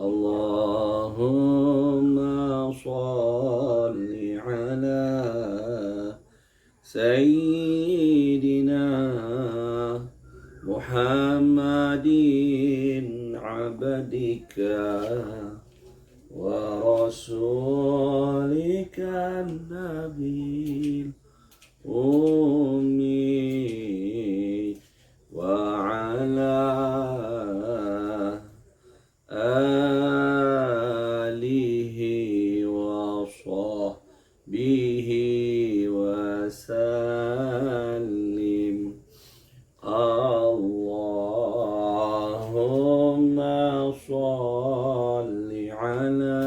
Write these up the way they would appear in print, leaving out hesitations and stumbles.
Allahumma salli ala Sayyidina Muhammadin abdika wa rasulika nabil ummi wa ala alihi wa sahbihi wa sallim. Allahumma salli ala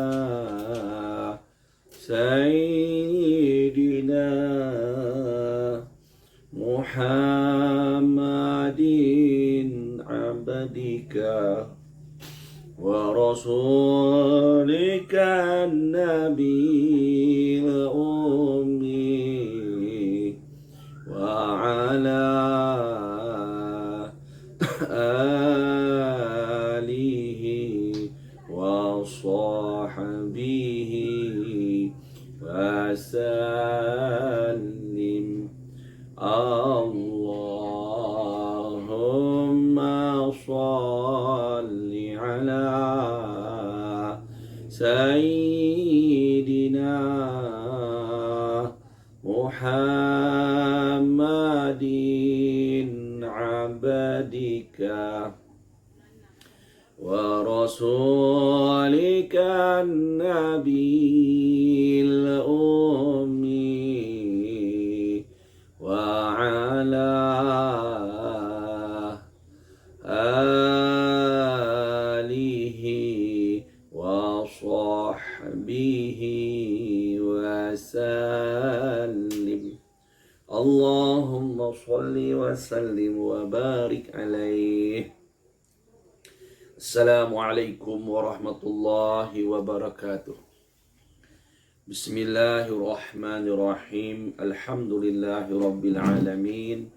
Sayyidina Muhammadin abdika wa rasulika nabil ummi wa ala alihi wa sahbihi wa sallim. Allahumma salli ala Sayyidina Muhammadin abdika wa rasulika nabil ummi wa ala alihi wa sahbihi wa sallim. Allahumma salli wa sallim wa barik alaih. Assalamualaikum warahmatullahi wabarakatuh. Bismillahirrahmanirrahim. Alhamdulillahi rabbil alamin.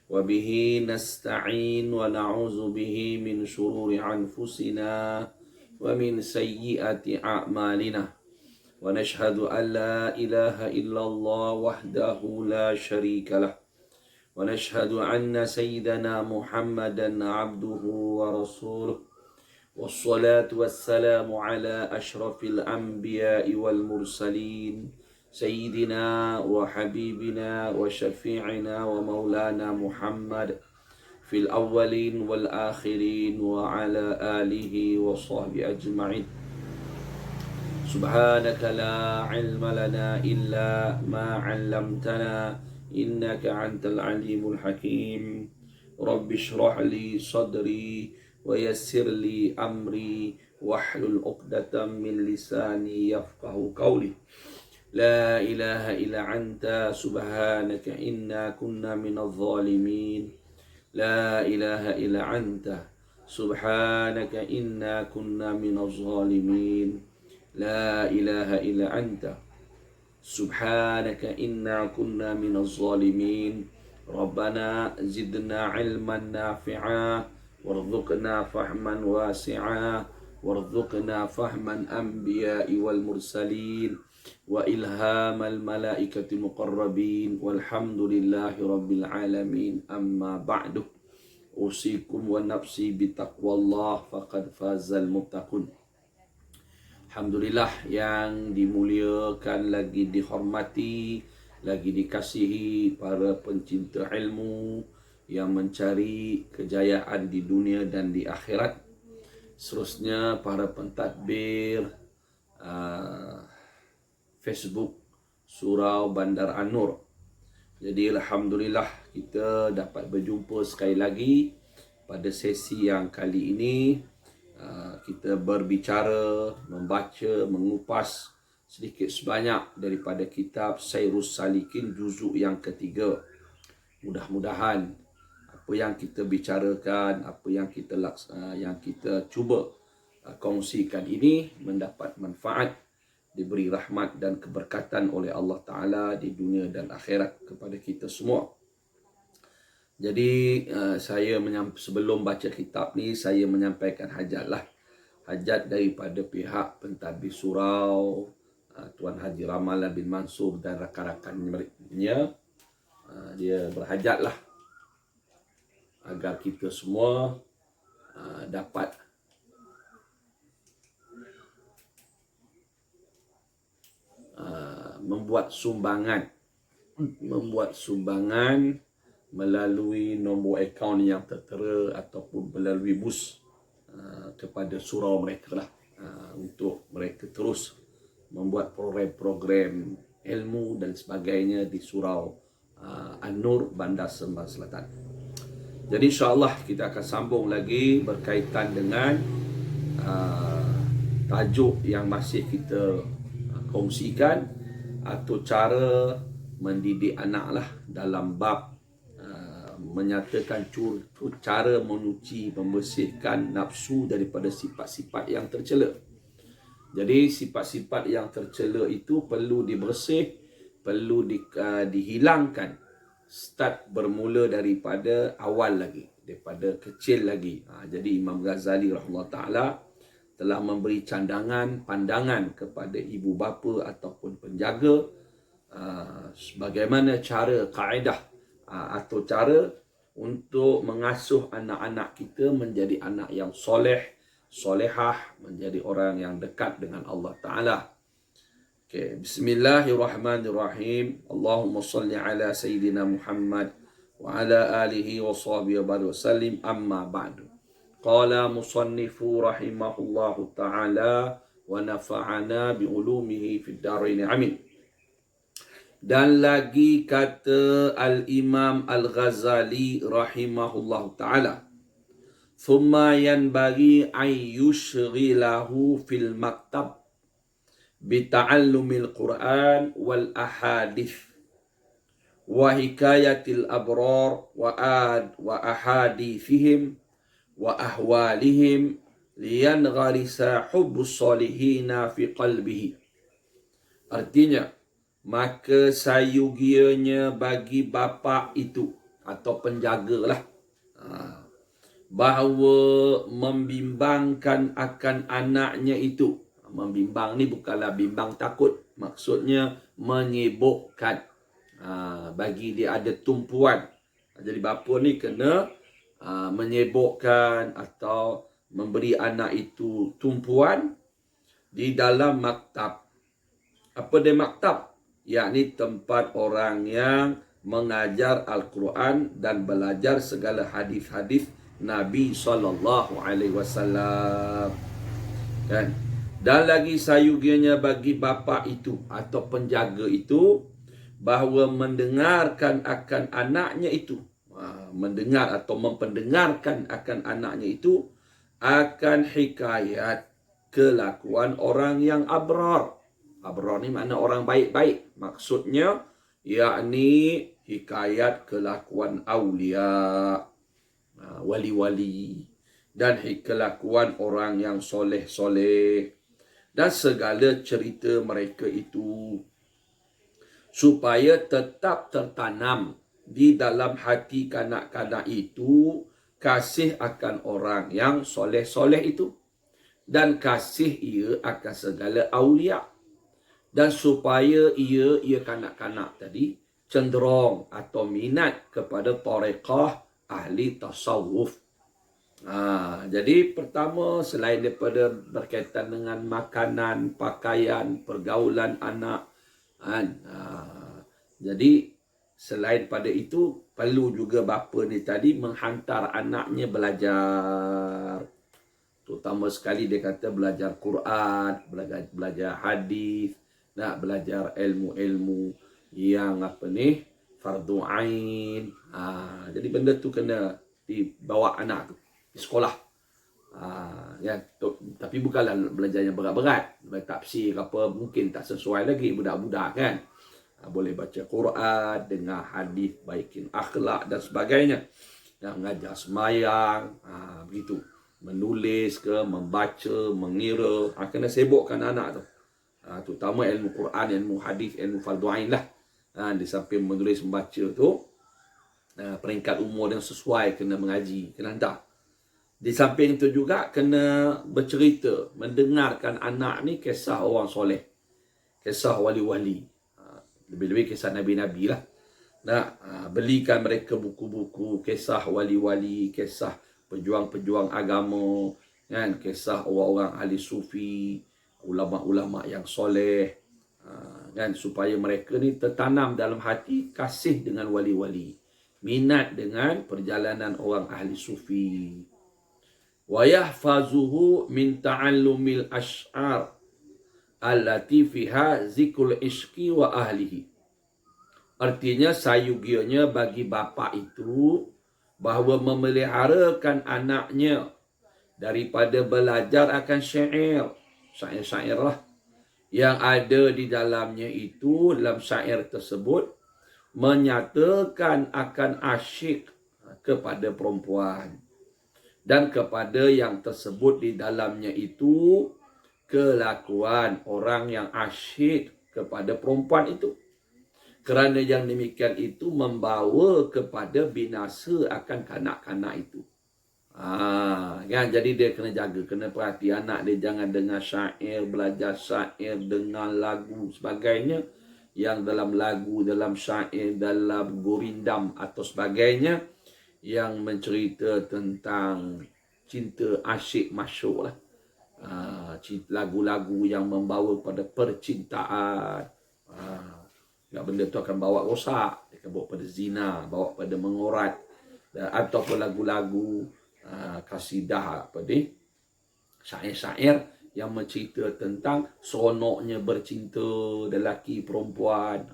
Wa bihi nasta'in wa na'udzu bihi min syururi anfusina wa min sayyiati a'malina. Wa nashhadu an la ilaha illallah wahdahu la syarika lah. Wa nashhadu anna sayyidana Muhammadan abduhu wa rasuluh. Wassalatu wassalamu ala ashrafil anbiya'i wal mursalin Sayyidina wa habibina wa syafi'ina wa maulana Muhammad fil awwalin wal akhirin wa ala alihi wa sahbihi ajma'in. Subhanaka la ilma lana illa ma 'allamtana innaka antal alimul hakim. Rabbi shrah li sadri wa yassir li amri wahlul 'uqdatam min lisani yafqahu qawli. La ilaha illa anta subhanaka inna kunna minadh dhalimin. La ilaha illa anta subhanaka inna kunna minadh dhalimin. La ilaha illa anta subhanaka inna kunna minadh dhalimin. Rabbana zidna ilman nafi'a warzuqna fahman wasi'a warzuqna fahman anbiya'i wal mursalin wa ilhamal malaikati muqarrabin walhamdulillahi rabbil alamin. Amma ba'du. Usikum wa nafsi bitaqwallah faqad fazal muttaqun. Alhamdulillah, yang dimuliakan, lagi dihormati, lagi dikasihi para pencinta ilmu yang mencari kejayaan di dunia dan di akhirat. Seterusnya para pentadbir Facebook Surau Bandar An-Nur. Jadi alhamdulillah kita dapat berjumpa sekali lagi pada sesi yang kali ini. Kita berbicara, membaca, mengupas sedikit sebanyak daripada kitab Sayrus Salikin juzuk yang ketiga. Mudah-mudahan apa yang kita bicarakan, apa yang kita cuba kongsikan ini mendapat manfaat, diberi rahmat dan keberkatan oleh Allah Ta'ala di dunia dan akhirat kepada kita semua. Jadi sebelum baca kitab ni, saya menyampaikan hajatlah. hajat daripada pihak pentadbir surau, Tuan Haji Ramalan bin Mansur dan rakan-rakannya. Dia berhajatlah agar kita semua dapat membuat sumbangan melalui nombor akaun yang tertera ataupun melalui bus kepada surau mereka lah, untuk mereka terus membuat program-program ilmu dan sebagainya di surau An-Nur, Bandar Sembang Selatan. Jadi insya-Allah kita akan sambung lagi berkaitan dengan tajuk yang masih kita kongsikan, atau cara mendidik anak lah dalam bab menyatakan cara menyuci, membersihkan nafsu daripada sifat-sifat yang tercela. Jadi sifat-sifat yang tercela itu perlu dibersih, perlu dihilangkan. Start bermula daripada awal lagi, daripada kecil lagi. Jadi Imam Ghazali rahimahullah ta'ala telah memberi pandangan kepada ibu bapa ataupun penjaga bagaimana cara kaedah atau cara untuk mengasuh anak-anak kita menjadi anak yang soleh, solehah, menjadi orang yang dekat dengan Allah Ta'ala. Okay. Bismillahirrahmanirrahim. Allahumma salli ala Sayyidina Muhammad wa ala alihi wa sahbihi wa sallim, amma ba'du. Qala musannifu rahimahullahu ta'ala wa nafa'ana bi'ulumihi fid darain, amin. Dan lagi kata Al-Imam Al-Ghazali rahimahullahu ta'ala, thumma yanbaghi an yushghilahu fil maktab bita'allumil Qur'an wal ahadith wa hikayatil abrar wa ahadithihim wa ahwalihim liyangharisa hubbus salihina fi qalbihi. Artinya, maka sayugianya bagi bapa itu atau penjagalah bahawa membimbangkan akan anaknya itu. Membimbang ni bukanlah bimbang takut, maksudnya menyibukkan, bagi dia ada tumpuan. Jadi bapa ni kena menyibukkan atau memberi anak itu tumpuan di dalam maktab. Apa dia maktab? Yakni tempat orang yang mengajar Al-Quran dan belajar segala hadis-hadis Nabi SAW. Kan? Dan lagi sayugianya bagi bapa itu atau penjaga itu bahawa mendengarkan akan anaknya itu, mendengar atau mempendengarkan akan anaknya itu akan hikayat kelakuan orang yang abrar. Abrar ni makna orang baik-baik. Maksudnya yakni hikayat kelakuan awliya, wali-wali, dan kelakuan orang yang soleh-soleh, dan segala cerita mereka itu, supaya tetap tertanam di dalam hati kanak-kanak itu kasih akan orang yang soleh-soleh itu, dan kasih ia akan segala awliya, dan supaya ia kanak-kanak tadi cenderung atau minat kepada tariqah ahli tasawuf. Jadi pertama, selain daripada berkaitan dengan makanan, pakaian, pergaulan anak, jadi selain pada itu perlu juga bapa ni tadi menghantar anaknya belajar. Terutama sekali dia kata belajar Quran, belajar hadis, nak belajar ilmu-ilmu yang fardu ain. Jadi benda tu kena dibawa anak tu di sekolah. Tapi bukanlah belajar yang berat-berat, tafsir apa mungkin tak sesuai lagi budak-budak kan. Boleh baca Quran, dengar hadis, baikin akhlak dan sebagainya. Yang mengajar semayang, begitu. Menulis ke, membaca, mengira, kena sibukkan anak tu. Terutama ilmu Quran, ilmu hadis, ilmu fardu ain lah. Di samping menulis, membaca tu, peringkat umur yang sesuai kena mengaji, kena hantar. Di samping itu juga kena bercerita, mendengarkan anak ni kisah orang soleh, kisah wali-wali. Lebih-lebih kisah Nabi-Nabi lah. Belikan mereka buku-buku kisah wali-wali, kisah pejuang-pejuang agama, kan, kisah orang-orang ahli sufi, ulama-ulama yang soleh, kan, supaya mereka ni tertanam dalam hati kasih dengan wali-wali, minat dengan perjalanan orang ahli sufi. Wa yahfazuhu min ta'allumil ash'ar allati fiha zikrul ishqi wa ahlihi. Artinya sayugianya bagi bapa itu bahawa memeliharakan anaknya daripada belajar akan syair lah, yang ada di dalamnya itu, dalam syair tersebut menyatakan akan asyik kepada perempuan, dan kepada yang tersebut di dalamnya itu kelakuan orang yang asyik kepada perempuan itu. Kerana yang demikian itu membawa kepada binasa akan kanak-kanak itu. Kan? Jadi dia kena jaga, kena perhati anak dia, jangan dengar syair, belajar syair, dengar lagu sebagainya, yang dalam lagu, dalam syair, dalam gurindam atau sebagainya, yang mencerita tentang cinta asyik masyuk lah. Lagu-lagu yang membawa pada percintaan. Benda tu akan bawa rosak, dia akan bawa pada zina, bawa pada mengorat, ataupun lagu-lagu kasidah, syair-syair yang mencerita tentang seronoknya bercinta lelaki perempuan.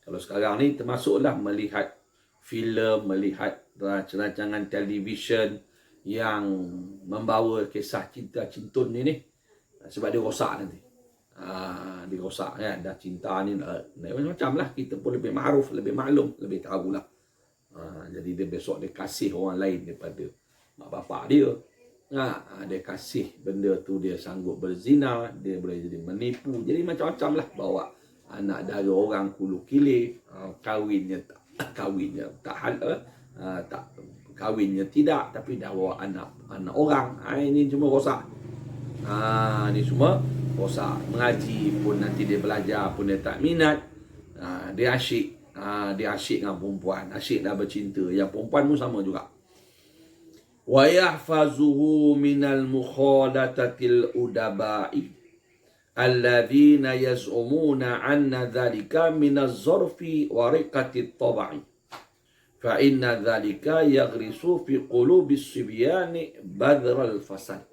Kalau sekarang ni termasuklah melihat filem, melihat rancangan televisyen yang membawa kisah cinta cintun ni, sebab dia rosak nanti. Dia rosak, kan? Dah cinta ni macam-macam lah. Kita pun lebih ma'ruf, lebih maklum, lebih tahulah. Jadi dia besok dia kasih orang lain daripada mak bapak dia. Dia kasih benda tu, dia sanggup berzina, dia boleh jadi menipu. Jadi macam-macam lah, bawa anak dara orang kulu kilir, kahwinnya tak halal, tak kahwinnya tidak, tapi dah bawa anak orang. Ini cuma rosak. Ini semua rosak. Mengaji pun nanti dia belajar pun dia tak minat. Dia asyik. Dia asyik dengan perempuan, asyik dah bercinta. Yang perempuan pun sama juga. Wa yahfazuhu minal mukhadatatil udaba'i alladhina yaz'umuna anna dhalika minaz zarfi wa riqatit taba'i fa inna dhalika yaghrisu fi qulubis sibyani badral fasad.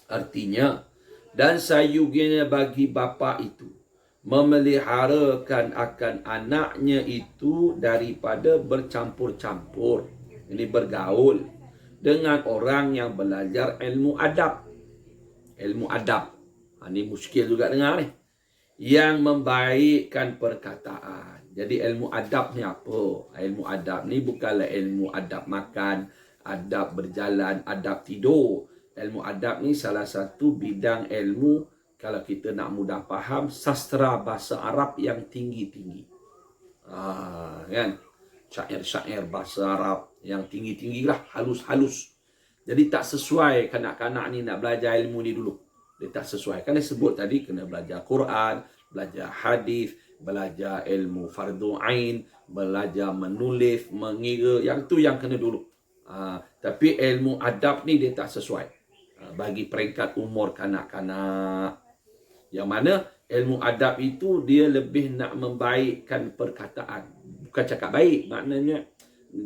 Artinya, dan sayuginya bagi bapa itu memeliharakan akan anaknya itu daripada bercampur-campur, ini bergaul dengan orang yang belajar ilmu adab. Ilmu adab, ini muskil juga dengar ni, yang membaikkan perkataan. Jadi ilmu adab ni apa? Ilmu adab ni bukanlah ilmu adab makan, adab berjalan, adab tidur. Ilmu adab ni salah satu bidang ilmu, kalau kita nak mudah faham, sastra bahasa Arab yang tinggi-tinggi. Kan? Syair-syair bahasa Arab yang tinggi-tinggi lah, halus-halus. Jadi tak sesuai kanak-kanak ni nak belajar ilmu ni dulu. Dia tak sesuai. Kan dia sebut tadi kena belajar Quran, belajar hadis, belajar ilmu fardu ain, belajar menulis, mengira. Yang tu yang kena dulu. Tapi ilmu adab ni dia tak sesuai bagi peringkat umur kanak-kanak. Yang mana ilmu adab itu dia lebih nak membaikkan perkataan. Bukan cakap baik, maknanya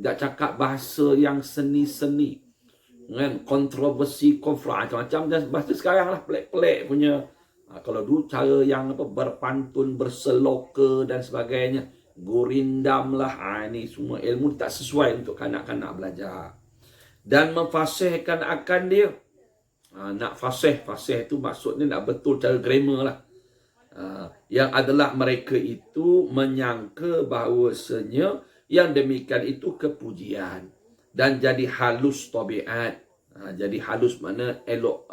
tak cakap bahasa yang seni-seni, kan, kontroversi, konflik, macam-macam. Dan bahasa sekarang lah pelik-pelik punya. Kalau dulu cara yang berpantun, berseloka dan sebagainya, gurindam lah. Ini semua ilmu tak sesuai untuk kanak-kanak belajar. Dan memfasihkan akan dia. Nak fasih itu maksudnya nak betul cara grammar lah. Yang adalah mereka itu menyangka bahawasanya yang demikian itu kepujian dan jadi halus tabiat. Jadi halus mana elok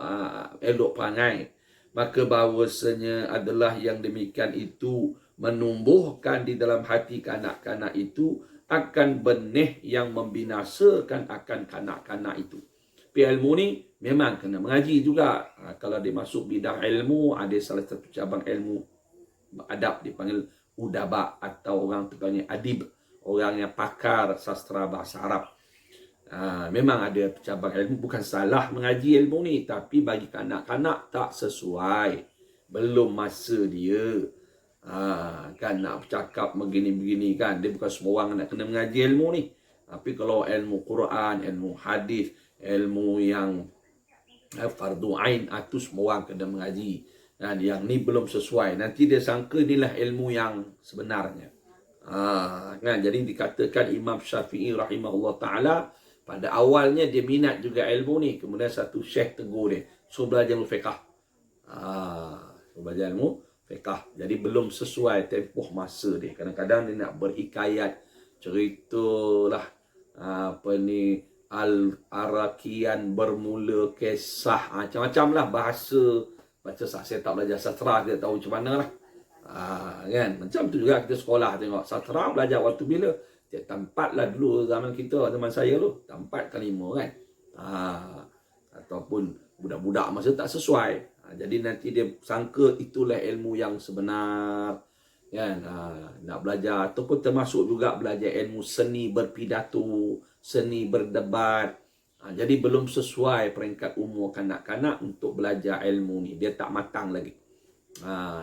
perangai. Maka bahawasanya adalah yang demikian itu menumbuhkan di dalam hati kanak-kanak itu akan benih yang membinasakan akan kanak-kanak itu. Tapi ilmu ni memang kena mengaji juga. Kalau dia masuk bidang ilmu, ada salah satu cabang ilmu adab dipanggil udaba, atau orang tu panggil adib, orang yang pakar sastra bahasa Arab. Memang ada cabang ilmu, bukan salah mengaji ilmu ni, tapi bagi kanak-kanak tak sesuai, belum masa dia. Kan nak bercakap begini-begini kan, dia bukan semua orang nak kena mengaji ilmu ni. Tapi kalau ilmu Quran, ilmu hadis, ilmu yang fardu ain, itu semua orang kena mengaji. Dan yang ni belum sesuai, nanti dia sangka inilah ilmu yang sebenarnya. Kan, jadi dikatakan Imam Syafi'i rahimahullah ta'ala, pada awalnya dia minat juga ilmu ni, kemudian satu syekh tegur dia, so belajar ilmu fiqah. Belajar ilmu fiqah. Jadi belum sesuai tempoh masa dia. Kadang-kadang dia nak berhikayat, ceritalah Al-Arakian bermula kisah, macam-macam lah bahasa. Baca saya tak belajar sastra, kita tahu macam mana lah. Kan? Macam tu juga kita sekolah tengok sastra, belajar waktu bila? Tiap tempat lah dulu zaman kita, zaman saya tu. Tempat ke 5 kan. Ataupun budak-budak masa tak sesuai. Jadi nanti dia sangka itulah ilmu yang sebenar. Kan? Nak belajar, ataupun termasuk juga belajar ilmu seni berpidato, seni berdebat. Jadi belum sesuai peringkat umur kanak-kanak untuk belajar ilmu ni. Dia tak matang lagi.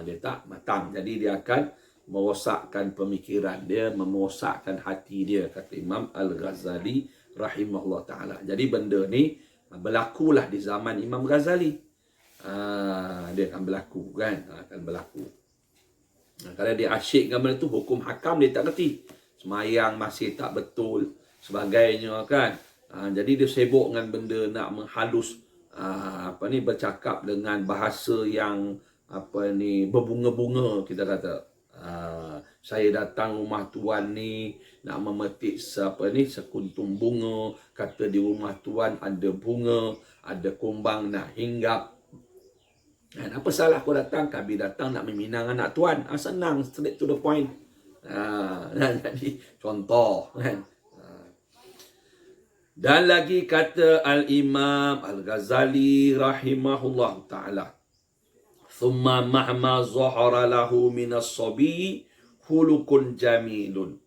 Dia tak matang. Jadi dia akan merosakkan pemikiran dia, merosakkan hati dia, kata Imam Al-Ghazali rahimahullah ta'ala. Jadi benda ni berlakulah di zaman Imam Ghazali. Dia akan berlaku kan. Akan berlaku. Kalau dia asyik dengan benda tu, hukum hakam dia tak kerti. Semayang masih tak betul, sebagainya kan. Jadi dia sibuk dengan benda nak menghalus bercakap dengan bahasa yang berbunga-bunga, kita kata. Saya datang rumah tuan ni nak memetik sekuntum bunga, kata di rumah tuan ada bunga, ada kumbang nak hinggap. Apa salah kau datang? Kami datang nak meminang anak tuan. Senang, straight to the point. Jadi contoh kan. Dan lagi kata Al-Imam Al-Ghazali rahimahullah ta'ala, thumma mahma zahara lahu minas sabi khuluqun jamilun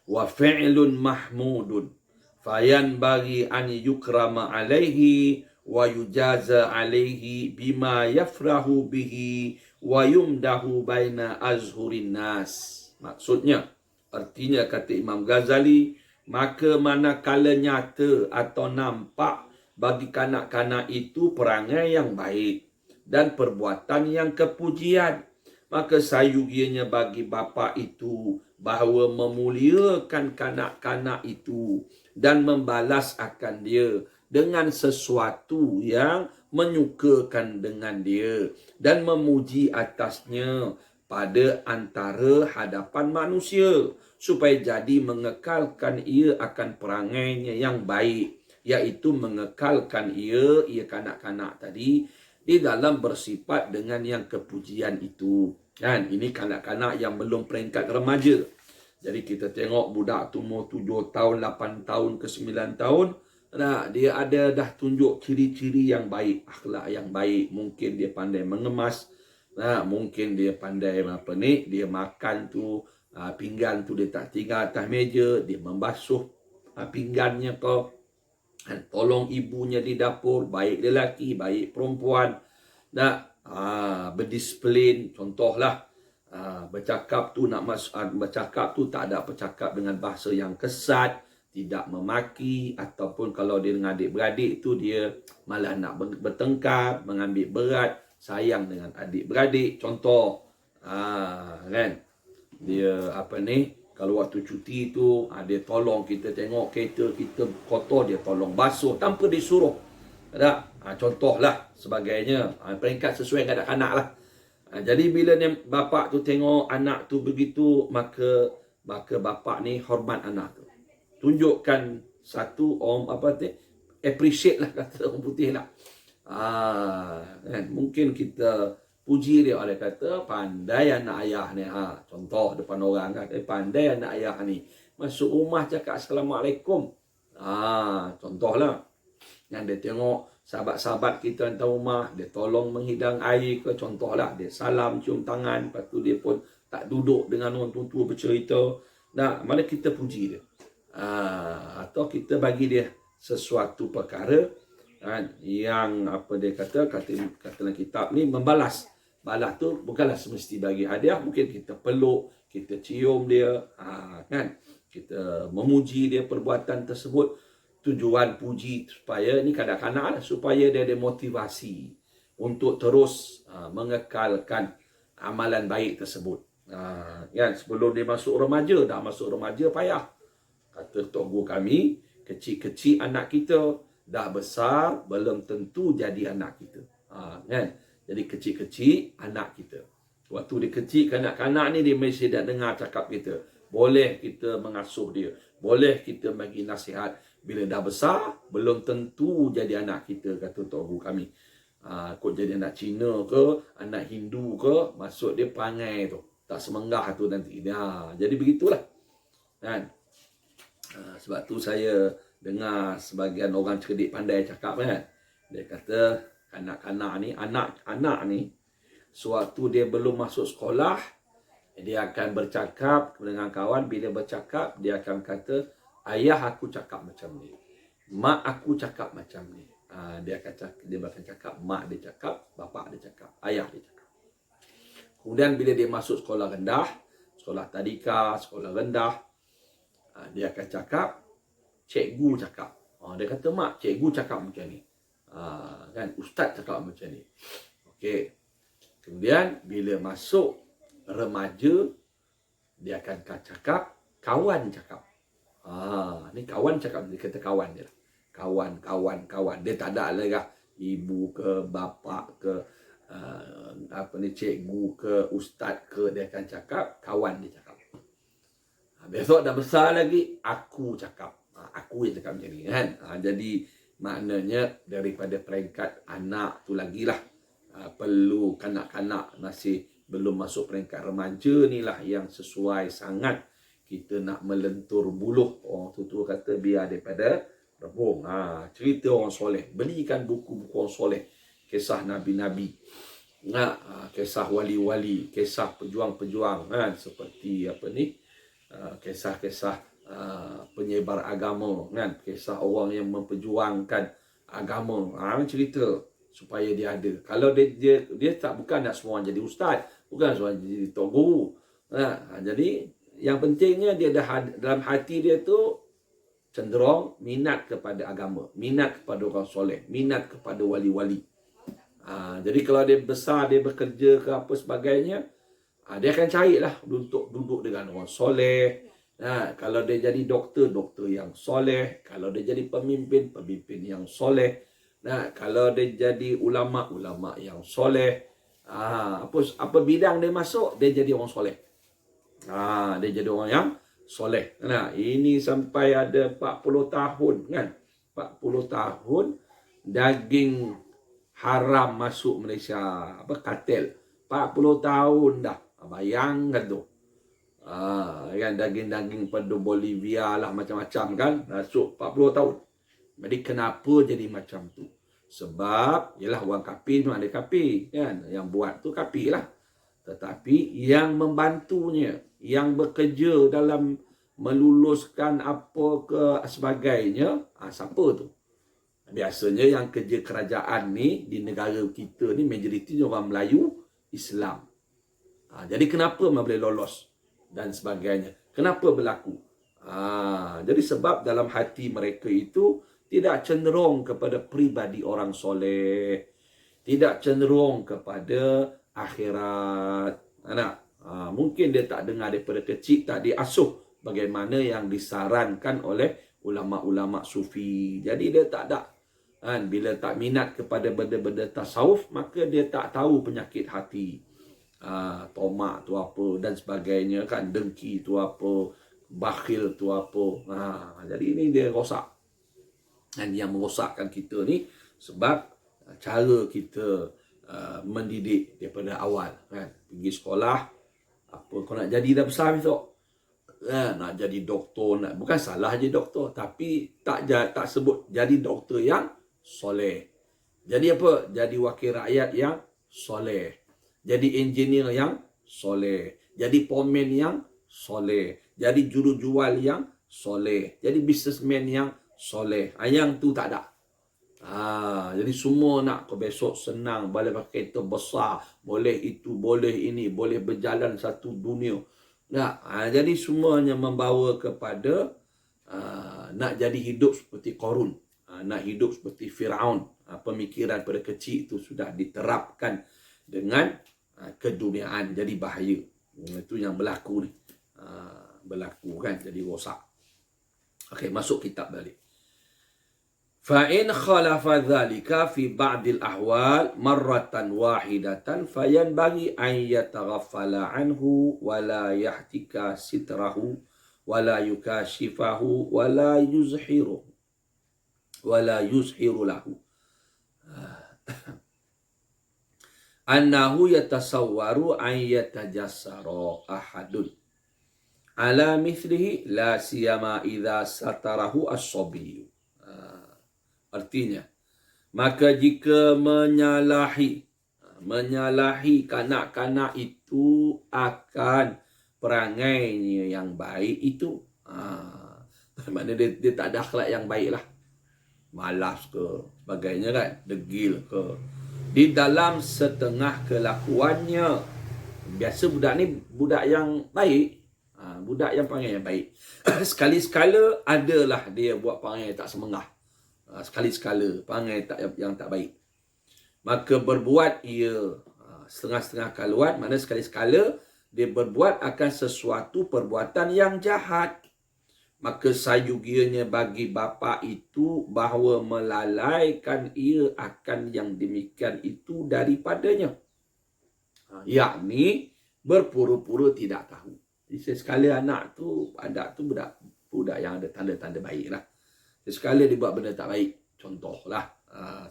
wa fi'lun mahmudun fayanbaghi an yukrama alaihi wa yujaza alaihi bima yafrahu bihi wa yumdahu baina azhurin nas. Maksudnya, artinya kata Imam Ghazali, maka manakala nyata atau nampak bagi kanak-kanak itu perangai yang baik dan perbuatan yang kepujian, maka sayugianya bagi bapa itu bahawa memuliakan kanak-kanak itu dan membalas akan dia dengan sesuatu yang menyukakan dengan dia dan memuji atasnya pada antara hadapan manusia, supaya jadi mengekalkan ia akan perangainya yang baik, iaitu mengekalkan ia kanak-kanak tadi di dalam bersifat dengan yang kepujian itu. Kan? Ini kanak-kanak yang belum peringkat remaja. Jadi kita tengok budak tu umur 7 tahun, 8 tahun ke 9 tahun, dia ada dah tunjuk ciri-ciri yang baik, akhlak yang baik. Mungkin dia pandai mengemas, mungkin dia pandai dia makan tu, pinggan tu dia tak tinggal atas meja, dia membasuh pinggannya kau, tolong ibunya di dapur, baik lelaki, baik perempuan. Berdisiplin, contohlah, bercakap tu bercakap tu tak ada bercakap dengan bahasa yang kesat, tidak memaki, ataupun kalau dia dengan adik-beradik tu dia malah nak bertengkar, mengambil berat, sayang dengan adik-beradik. Contoh, kan? Dia kalau waktu cuti tu dia tolong kita, tengok kereta kita kotor, dia tolong basuh tanpa disuruh. Contohlah sebagainya. Peringkat sesuai kanak-kanak lah. Jadi bila bapak tu tengok anak tu begitu, maka bapak ni hormat anak tu. Tunjukkan satu appreciate lah, kata orang putih lah. Kan? Mungkin kita puji dia, kata pandai anak ayah ni. Contoh depan orang kan, pandai anak ayah ni. masuk rumah cakap Assalamualaikum. Contohlah. Yang dia tengok sahabat-sahabat kita hantar rumah, dia tolong menghidang air ke, contohlah. Dia salam, cium tangan, lepas tu dia pun tak duduk dengan orang tua-tua bercerita. Nah, mana kita puji dia. Atau kita bagi dia sesuatu perkara yang apa dia kata dalam kitab ni, membalas. Balas tu bukanlah semesti bagi hadiah, mungkin kita peluk, kita cium dia, kan? Kita memuji dia perbuatan tersebut. Tujuan puji supaya ni kanak-kanak lah, supaya dia ada motivasi untuk terus mengekalkan amalan baik tersebut. Kan, sebelum dia masuk remaja, dah masuk remaja payah. Kata tok guru kami, kecil-kecil anak kita, dah besar belum tentu jadi anak kita. Kan? Jadi kecil-kecil anak kita. Waktu dia kecil, kanak-kanak ni dia mesti dah dengar cakap kita. Boleh kita mengasuh dia, boleh kita bagi nasihat. Bila dah besar, belum tentu jadi anak kita, kata tok guru kami. Kok jadi anak Cina ke, anak Hindu ke, maksud dia perangai tu. Tak semenggah tu nanti. Jadi begitulah. Kan? Sebab tu saya dengar sebagian orang cerdik pandai cakap kan. Dia kata, kanak-kanak ni, anak-anak ni, sewaktu dia belum masuk sekolah, dia akan bercakap dengan kawan. Bila bercakap, dia akan kata, ayah aku cakap macam ni, mak aku cakap macam ni. Dia akan cakap, mak dia cakap, bapa dia cakap, ayah dia cakap. Kemudian bila dia masuk sekolah rendah, sekolah tadika, sekolah rendah, dia akan cakap, cikgu cakap. Dia kata, mak, cikgu cakap macam ni. Kan, ustaz cakap macam ni. Okey. Kemudian bila masuk remaja, dia akan cakap, kawan cakap. Ni kawan cakap, dia kata kawan dia. Kawan. Dia tak ada lah ibu ke, bapa ke, cikgu ke, ustaz ke, dia akan cakap, kawan dia cakap. Besok dah besar lagi, aku cakap. Aku yang cakap macam ni kan. Jadi maknanya daripada peringkat anak tu lagi lah. Perlu kanak-kanak masih belum masuk peringkat remaja ni lah yang sesuai sangat. Kita nak melentur buluh. Orang tu kata biar daripada rebung. Cerita orang soleh. Belikan buku-buku orang soleh. Kisah Nabi-Nabi. Kisah wali-wali. Kisah pejuang-pejuang. Seperti apa ni. Kisah-kisah penyebar agama. Kisah orang yang memperjuangkan agama. Cerita supaya dia ada. Kalau dia tak, bukan nak semua orang jadi ustaz. Bukan semua orang jadi tok guru. Jadi yang pentingnya dia dah dalam hati dia tu cenderung minat kepada agama, minat kepada orang soleh, minat kepada wali-wali. Jadi kalau dia besar, dia bekerja ke apa sebagainya, dia akan carilah untuk duduk dengan orang soleh. Kalau dia jadi doktor yang soleh. Kalau dia jadi pemimpin yang soleh. Kalau dia jadi ulama yang soleh. Apa bidang dia masuk, dia jadi orang soleh. Dia jadi orang yang soleh. Ini sampai ada 40 tahun kan. 40 tahun daging haram masuk Malaysia. Kartel. 40 tahun dah. Bayangkan tu. Kan daging-daging pada Bolivia lah macam-macam kan. Masuk 40 tahun. Jadi kenapa jadi macam tu? Sebab yalah orang kafir memang ada kafir kan. Yang buat tu kafir lah. Tetapi yang membantunya, yang bekerja dalam meluluskan apa ke sebagainya, siapa tu? Biasanya yang kerja kerajaan ni di negara kita ni majoritinya orang Melayu Islam. Jadi kenapa boleh lolos dan sebagainya? Kenapa berlaku? Jadi sebab dalam hati mereka itu tidak cenderung kepada pribadi orang soleh, tidak cenderung kepada akhirat. Mungkin dia tak dengar daripada kecil, tak diasuh bagaimana yang disarankan oleh ulama-ulama sufi. Jadi dia tak ada. Bila tak minat kepada benda-benda tasawuf, maka dia tak tahu penyakit hati. Tomak tu apa dan sebagainya kan. Dengki tu apa, bakhil tu apa. Jadi ini dia rosak. Dan yang merosakkan kita ni sebab cara kita mendidik daripada awal kan. Pergi sekolah, apa kau nak jadi dah besar besok, nak jadi doktor, bukan salah je doktor, tapi tak sebut jadi doktor yang soleh. Jadi apa? Jadi wakil rakyat yang soleh. Jadi engineer yang soleh. Jadi pomen yang soleh. Jadi jurujual yang soleh. Jadi businessman yang soleh. Yang tu tak ada. Jadi semua nak ke besok senang, boleh pakai kereta besar, boleh itu, boleh ini, boleh berjalan satu dunia. Jadi semuanya membawa kepada nak jadi hidup seperti Qarun, nak hidup seperti Firaun. Pemikiran pada kecil itu sudah diterapkan dengan keduniaan, jadi bahaya. Itu yang berlaku ni. Berlaku kan, jadi rosak. Okey, masuk kitab balik. فَإِنْ خَلَفَ ذَلِكَ فِي بَعْضِ الْأَحْوَالِ مَرَّةً وَاحِدَةً فَيَنْبَغِي أَنْ يَتَغَفَّلَ عَنْهُ وَلَا يَحْتِكَ سِتْرَهُ وَلَا يُكَاشِفَهُ وَلَا يُزْحِرُ لَهُ أَنَّهُ يَتَصَوَّرُ أَنْ يَتَجَسَّرَ أَحَدٌ عَلَى مِثْلِهِ لَا سِيَّمَا إِذَا سَتَرَهُ الصَّبِيُّ. Artinya, maka jika menyalahi kanak-kanak itu akan perangainya yang baik itu, maknanya dia tak ada akhlak yang baik lah. Malas ke, sebagainya kan, degil ke. Di dalam setengah kelakuannya, biasa budak ni budak yang baik, budak yang perangai yang baik. Sekali-sekala adalah dia buat perangai tak semengah. Sekali-sekala perangai yang tak baik. Maka berbuat ia setengah-setengah kaluan, mana sekali-sekala dia berbuat akan sesuatu perbuatan yang jahat. Maka sayugianya bagi bapa itu bahawa melalaikan ia akan yang demikian itu daripadanya. Yakni berpura-pura tidak tahu. Jadi sekali anak tu, anak tu budak yang ada tanda-tanda baik lah. Sesekala dia buat benda tak baik. Contohlah,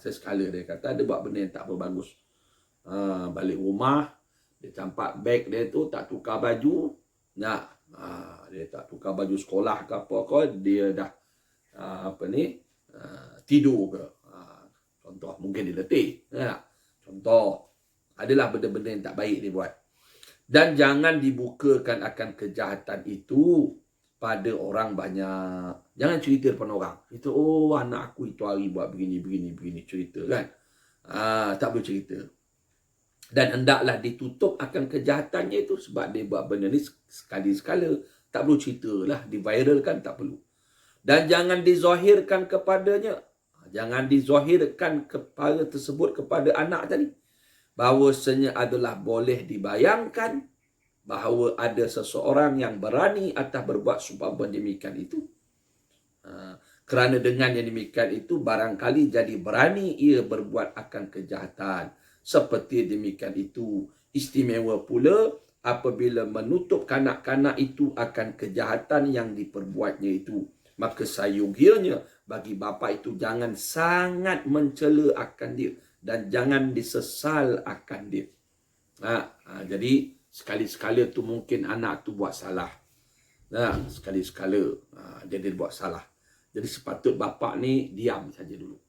sesekala dia kata dia buat benda yang tak berbagus. Balik rumah, dia campak beg dia tu, tak tukar baju. Dia tak tukar baju sekolah ke apa-apa, dia dah tidur ke. Contoh, mungkin dia letih. Contoh, adalah benda-benda yang tak baik dia buat. Dan jangan dibukakan akan kejahatan itu pada orang banyak. Jangan cerita depan orang. Cerita, oh anak aku itu hari buat begini, cerita kan. Tak boleh cerita. Dan hendaklah ditutup akan kejahatannya itu sebab dia buat benda ni sekali-sekala. Tak perlu ceritalah, diviralkan tak perlu. Dan jangan dizahirkan kepadanya. Jangan dizahirkan kepada tersebut kepada anak tadi. Bahawasanya adalah boleh dibayangkan bahawa ada seseorang yang berani atas berbuat seumpama demikian itu. Kerana dengan yang demikian itu barangkali jadi berani ia berbuat akan kejahatan. Seperti demikian itu istimewa pula apabila menutup kanak-kanak itu akan kejahatan yang diperbuatnya itu. Maka sayugianya bagi bapa itu jangan sangat mencela akan dia dan jangan disesal akan dia. Jadi sekali-sekala tu mungkin anak tu buat salah. Sekali-sekala dia buat salah. Jadi sepatut bapa ni diam saja dulu.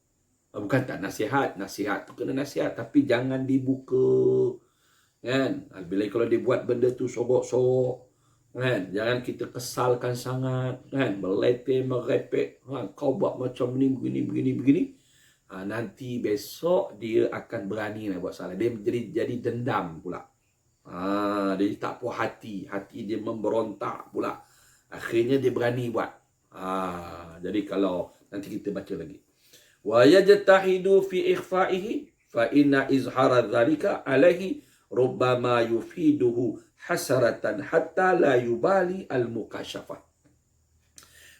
Bukan tak nasihat. Nasihat tu kena nasihat. Tapi jangan dibuka. Kan? Bila kalau dia buat benda tu sorok-sorok. Kan? Jangan kita kesalkan sangat. Kan? Meletih, merepek. Kau buat macam ni, begini. Nanti besok dia akan berani nak buat salah. Dia jadi dendam pula. Dia tak puas hati. Hati dia memberontak pula. Akhirnya dia berani buat. Jadi kalau nanti kita baca lagi. Wa yajtahidu fi ikhfa'ihi fa inna izhara dhalika alaihi rubbama yufiduhu hasaratan hatta la yubali al-mukashafah.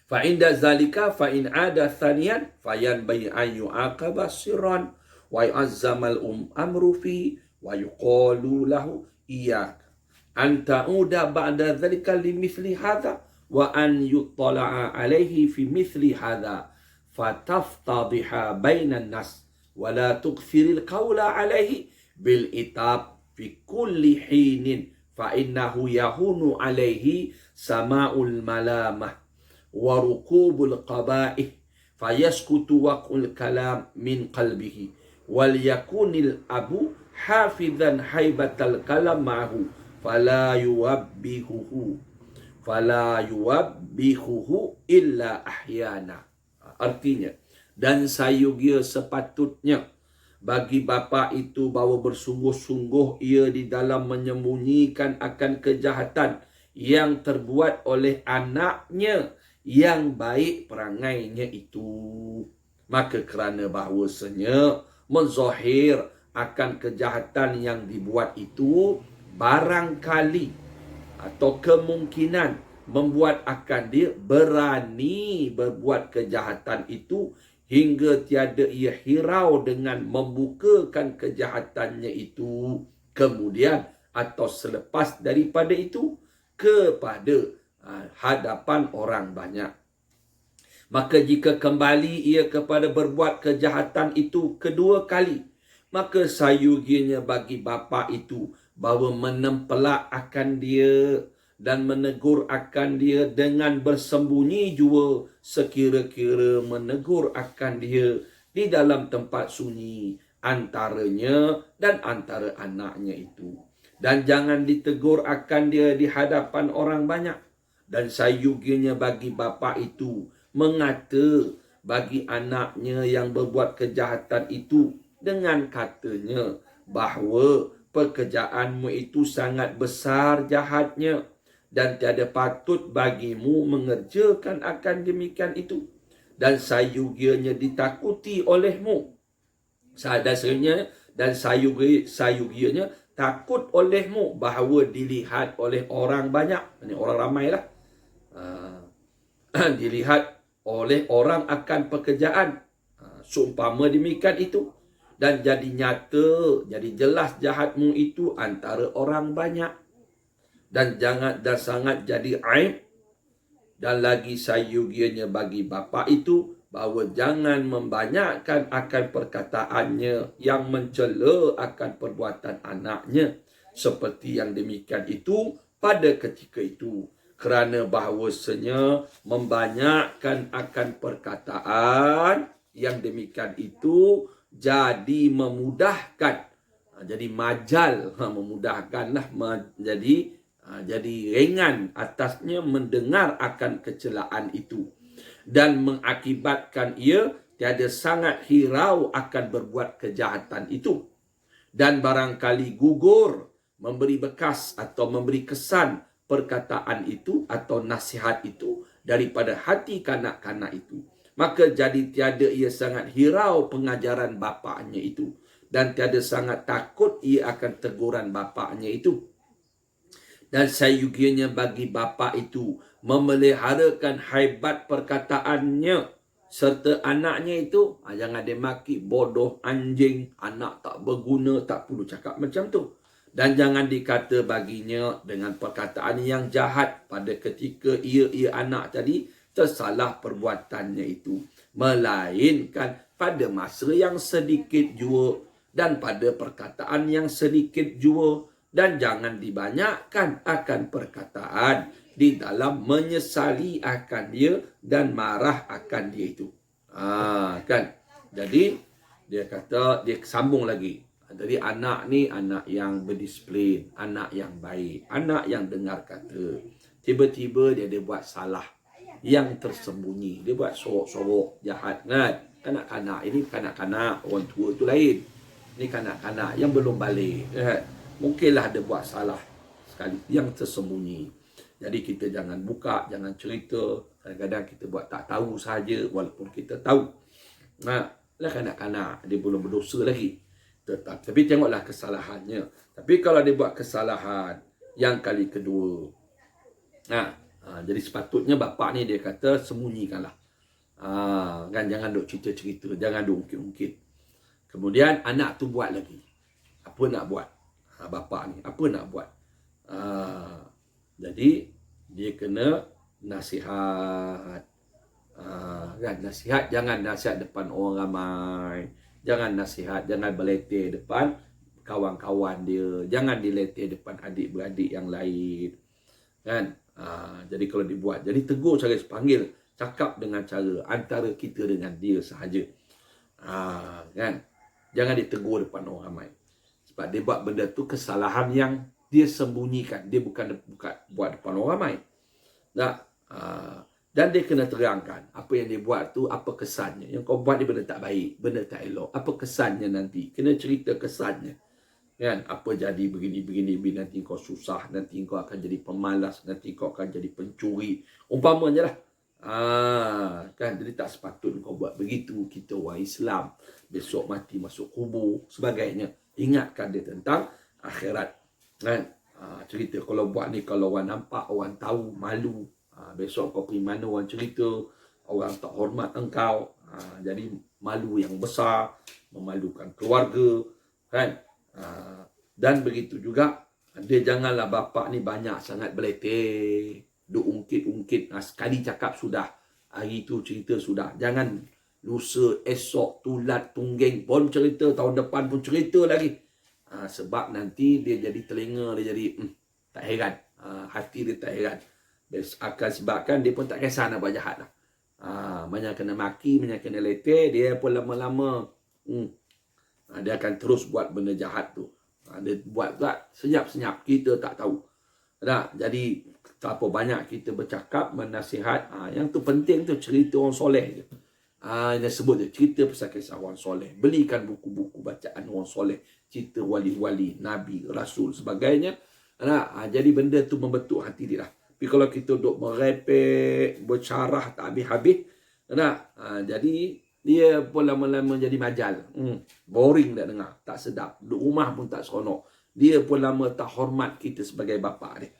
Fa inda zalika fa in ada thaniyan fayanbaghi an yu'aqaba sirran wa yu'azzama al-amru fi wa yuqalu lahu iyyaka an ta'uda ba'da dhalika limithli hadha wa an yuttala'a alayhi fi mithli hadha fataftadhiha bainan nas wa la tukthiril qawla alayhi bil itab fi kulli hinin fa innahu yahunu alaihi sama'ul malamah wa rukubul qaba'ih fayaskutu waqul kalam min qalbihi wal yakunil abu hafizan haibatal kalam ma'hu fala yuwabbihuhu illa ahyana. Artinya, dan sayugia sepatutnya bagi bapa itu bahawa bersungguh-sungguh ia di dalam menyembunyikan akan kejahatan yang terbuat oleh anaknya yang baik perangainya itu. Maka kerana bahawasanya menzahir akan kejahatan yang dibuat itu barangkali atau kemungkinan membuat akan dia berani berbuat kejahatan itu hingga tiada ia hirau dengan membukakan kejahatannya itu kemudian atau selepas daripada itu kepada hadapan orang banyak. Maka jika kembali ia kepada berbuat kejahatan itu kedua kali, maka sayugianya bagi bapa itu bahawa menempelak akan dia dan menegur akan dia dengan bersembunyi jua sekira-kira menegur akan dia di dalam tempat sunyi antaranya dan antara anaknya itu. Dan jangan ditegur akan dia di hadapan orang banyak. Dan sayugianya bagi bapa itu mengata bagi anaknya yang berbuat kejahatan itu dengan katanya bahawa pekerjaanmu itu sangat besar jahatnya dan tiada patut bagimu mengerjakan akan demikian itu. Dan sayugianya ditakuti olehmu. Dan sayugianya takut olehmu bahawa dilihat oleh orang banyak. Ini orang ramailah. Dilihat oleh orang akan pekerjaan. Seumpama demikian itu. Dan jadi nyata, jadi jelas jahatmu itu antara orang banyak. Dan sangat jadi aib. Dan lagi sayugianya bagi bapa itu bahawa jangan membanyakkan akan perkataannya yang mencela akan perbuatan anaknya seperti yang demikian itu pada ketika itu, kerana bahawasanya membanyakkan akan perkataan yang demikian itu jadi memudahkan, jadi majal, memudahkanlah, jadi ringan atasnya mendengar akan kecelaan itu dan mengakibatkan ia tiada sangat hirau akan berbuat kejahatan itu dan barangkali gugur memberi bekas atau memberi kesan perkataan itu atau nasihat itu daripada hati kanak-kanak itu. Maka jadi tiada ia sangat hirau pengajaran bapaknya itu dan tiada sangat takut ia akan teguran bapaknya itu. Dan sayugianya bagi bapa itu memeliharakan haibat perkataannya serta anaknya itu. Jangan dia maki bodoh, anjing, anak tak berguna, tak perlu cakap macam tu. Dan jangan dikata baginya dengan perkataan yang jahat pada ketika ia anak tadi tersalah perbuatannya itu. Melainkan pada masa yang sedikit jua dan pada perkataan yang sedikit jua. Dan jangan dibanyakkan akan perkataan di dalam menyesali akan dia dan marah akan dia itu. Kan? Jadi dia kata, dia sambung lagi. Jadi anak ni anak yang berdisiplin, anak yang baik, anak yang dengar kata. Tiba-tiba dia buat salah yang tersembunyi. Dia buat sorok-sorok jahat kan. Kanak-kanak ini kanak-kanak, orang tua tu lain. Ini kanak-kanak yang belum balik kan. Mungkinlah dia buat salah sekali yang tersembunyi. Jadi kita jangan buka, jangan cerita. Kadang-kadang kita buat tak tahu saja walaupun kita tahu. Lah kanak-kanak dia belum berdosa lagi. Tapi tengoklah kesalahannya. Tapi kalau dia buat kesalahan yang kali kedua. Jadi sepatutnya bapa ni dia kata sembunyikanlah. Kan jangan duk cerita-cerita, jangan duk ungkit-ungkit. Kemudian anak tu buat lagi. Apa nak buat? Bapa ni apa nak buat? Jadi dia kena nasihat. Kan jangan nasihat depan orang ramai. Jangan nasihat, jangan beletir depan kawan-kawan dia. Jangan dileteh depan adik-beradik yang lain. Kan? Jadi kalau dibuat, jadi tegur cara panggil, cakap dengan cara antara kita dengan dia sahaja. Kan? Jangan ditegur depan orang ramai. Sebab dia buat benda tu kesalahan yang dia sembunyikan. Dia bukan buat depan orang ramai. Tak? Dan dia kena terangkan apa yang dia buat tu, apa kesannya. Yang kau buat ni benda tak baik, benda tak elok. Apa kesannya nanti? Kena cerita kesannya. Kan? Apa jadi begini, nanti kau susah, nanti kau akan jadi pemalas, nanti kau akan jadi pencuri. Umpamanya lah. Kan? Jadi tak sepatutnya kau buat begitu. Kita orang Islam. Besok mati masuk kubur, sebagainya. Ingatkan dia tentang akhirat. Kan? Cerita kalau buat ni, kalau orang nampak, orang tahu, malu. Besok kau pergi mana, orang cerita, orang tak hormat engkau. Jadi malu yang besar, memalukan keluarga. Kan? Dan begitu juga, dia janganlah bapak ni banyak sangat beleteh. Duk ungkit-ungkit. Sekali cakap sudah. Hari tu cerita sudah. Jangan lusa, esok, tulat, tunggeng pun cerita. Tahun depan pun cerita lagi. Sebab nanti dia jadi telinga, dia jadi tak heran. Hati dia tak heran. Akan sebabkan dia pun tak kisah nak buat jahat lah. Banyak kena maki, banyak kena leteh. Dia pun lama-lama dia akan terus buat benda jahat tu. Dia buat senyap-senyap. Kita tak tahu. Tak? Jadi tak apa banyak kita bercakap, menasihat. Yang tu penting tu cerita orang soleh je. Dia sebut je cerita pasal kisah orang soleh. Belikan buku-buku bacaan orang soleh. Cerita wali-wali, nabi, rasul, sebagainya. Jadi benda tu membentuk hati dia lah. Tapi kalau kita duduk merepek, bercarah tak habis-habis. Jadi dia pun lama-lama jadi majal. Boring dah dengar. Tak sedap. Duduk rumah pun tak seronok. Dia pun lama tak hormat kita sebagai bapa dia.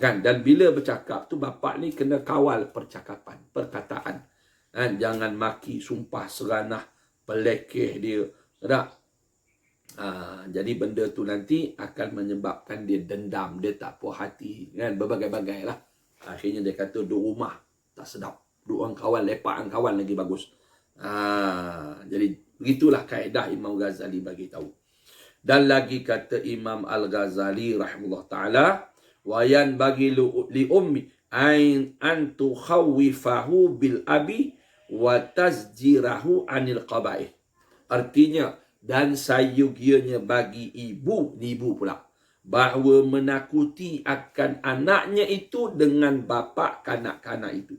Kan? Dan bila bercakap tu, bapa ni kena kawal percakapan, perkataan. Kan? Jangan maki, sumpah seranah, pelekeh dia. Tak? Jadi benda tu nanti akan menyebabkan dia dendam, dia tak puas hati. Kan? Berbagai-bagai lah. Akhirnya dia kata duduk rumah tak sedap. Duk orang kawan, lepak orang kawan lagi bagus. Jadi begitulah kaedah Imam Ghazali bagi tahu. Dan lagi kata Imam Al-Ghazali rahimahullah ta'ala, wayan bagi li ummi an tukhawifahu bil abi wa tazjirahu anil qabaih. Artinya, dan sayugianya bagi ibu pula, bahawa menakuti akan anaknya itu dengan bapa kanak-kanak itu.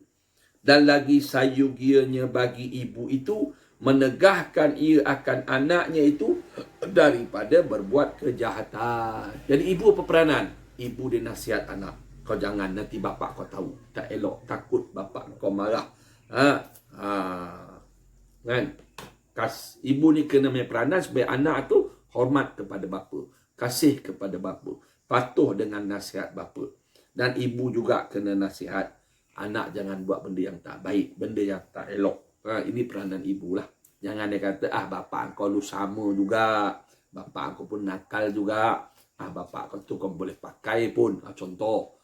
Dan lagi sayugianya bagi ibu itu menegahkan ia akan anaknya itu daripada berbuat kejahatan. Jadi ibu apa peranan? Ibu dia nasihat anak. Kau jangan, nanti bapa kau tahu. Tak elok, takut bapa kau marah. Kan? Ibu ni kena punya peranan supaya anak tu hormat kepada bapa, kasih kepada bapa, patuh dengan nasihat bapa. Dan ibu juga kena nasihat anak jangan buat benda yang tak baik, benda yang tak elok. Ini peranan ibu lah. Jangan dia kata, bapak kau lu sama juga. Bapak kau pun nakal juga. Bapak kau tu kau boleh pakai pun. Contoh.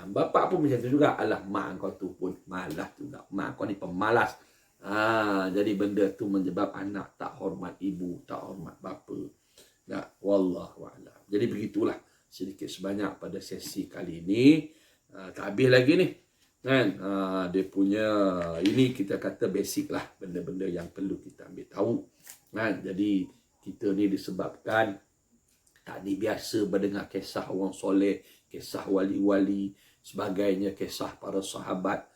Bapak pun macam tu juga. Alah, mak kau tu pun malas juga. Mak kau ni pemalas. Jadi benda tu menyebab anak tak hormat ibu, tak hormat bapa. Wallahualam. Jadi begitulah sedikit sebanyak pada sesi kali ini. Tak habis lagi ni. Kan? Dia punya, ini kita kata basic lah, benda-benda yang perlu kita ambil tahu. Kan? Jadi kita ni disebabkan tak biasa mendengar kisah orang soleh, kisah wali-wali, sebagainya, kisah para sahabat.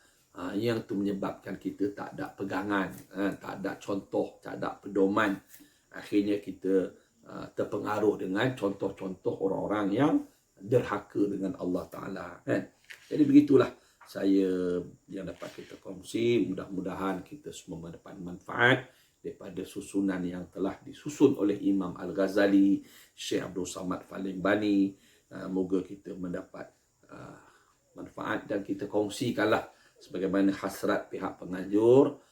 Yang tu menyebabkan kita tak ada pegangan, tak ada contoh, tak ada pedoman. Akhirnya kita terpengaruh dengan contoh-contoh orang-orang yang derhaka dengan Allah Ta'ala. Kan? Jadi begitulah saya yang dapat kita kongsi. Mudah-mudahan kita semua mendapat manfaat daripada susunan yang telah disusun oleh Imam Al-Ghazali, Syekh Abdul Samad Falingbani. Moga kita mendapat manfaat dan kita kongsikanlah sebagaimana hasrat pihak penganjur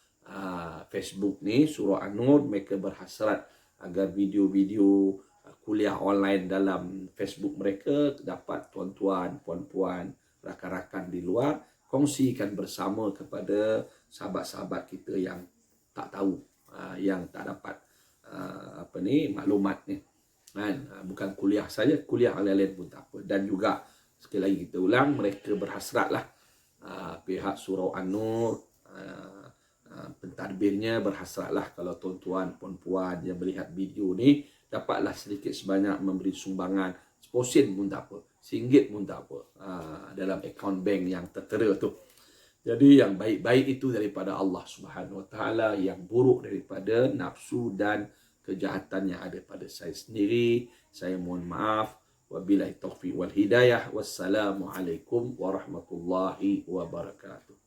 Facebook ni, Surah An-Nur. Mereka berhasrat agar video-video kuliah online dalam Facebook mereka dapat tuan-tuan, puan-puan, rakan-rakan di luar kongsikan bersama kepada sahabat-sahabat kita yang tak tahu, yang tak dapat maklumat ni. Kan? Bukan kuliah saja, kuliah lain pun tak apa. Dan juga sekali lagi kita ulang, mereka berhasratlah pihak surau An-Nur, pentadbirnya berhasratlah kalau tuan-tuan, puan-puan yang melihat video ni dapatlah sedikit sebanyak memberi sumbangan, sen pun tak apa, RM1 pun tak apa, dalam akaun bank yang tertera tu. Jadi yang baik-baik itu daripada Allah Subhanahu Wa Taala, yang buruk daripada nafsu dan kejahatan yang ada pada saya sendiri. Saya mohon maaf. Wabillahi taufiq wal hidayah. Wassalamualaikum warahmatullahi wabarakatuh.